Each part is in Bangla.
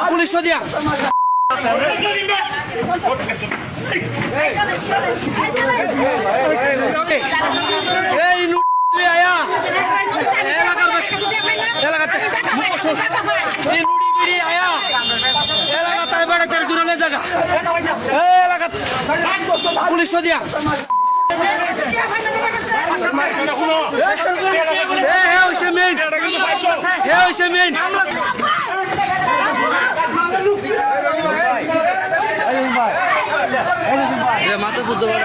পুলিশ দিয়া এই আয়া এলাকাতে এই নুড়ি বিড়ি আয়া এলাকাতে বেড়াতে দূরে জায়গা এলাকা পুলিশ দিয়া মাথা শুদ্ধ করে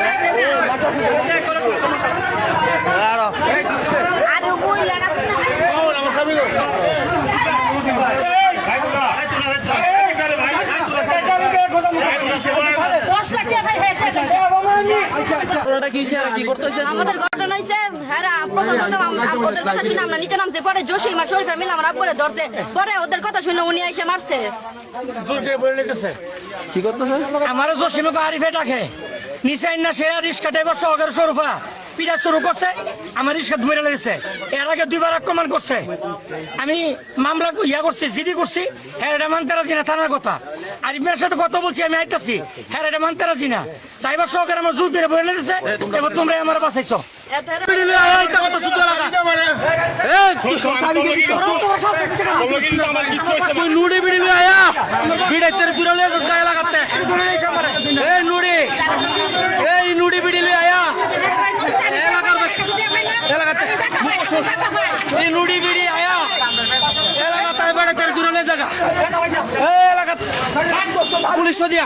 আমাদের ঘটনা হয়েছে ওদের কথা শুনে আমরা নিচে নামতে পরে জসিম আর শরীফ মিলে আমরা পরে ধরছে পরে ওদের কথা শুনে উনি এসে মারছে কি করতেছে আমারও জসিমে তো আরিফে ডাকে নিচে না সে রিক্সা ড্রাইভার সহকারে সরুফা পিটা শুরু করছে আমার রিক্সা ধরে লেগেছে এর আগে দুইবার আক্রমণ করছে আমি মামলা করছি জিডি করছি হ্যাঁ এটা মানতে রাজি না থানার কথা আরিফের সাথে কথা বলছি আমি আইতাছি হ্যাঁ এটা মানতে রাজি না ড্রাইভার সহকারে আমার জোর ধরে বলে লেগেছে এবার তোমরা আমার বাঁচাইছো নুড়ি বিড়ি আয়া বিড়ে তোর বিরলে লাগাতে এই নুড়ি এই নুড়ি বিড়ি আয়া এলাকাতে এই নুড়ি বিড়ি আয়া এলাকাতে বেড়াতে দূরে জায়গা এলাকাতে পুলিশ দিয়া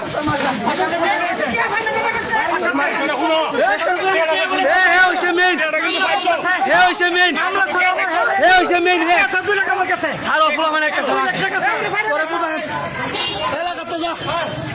আর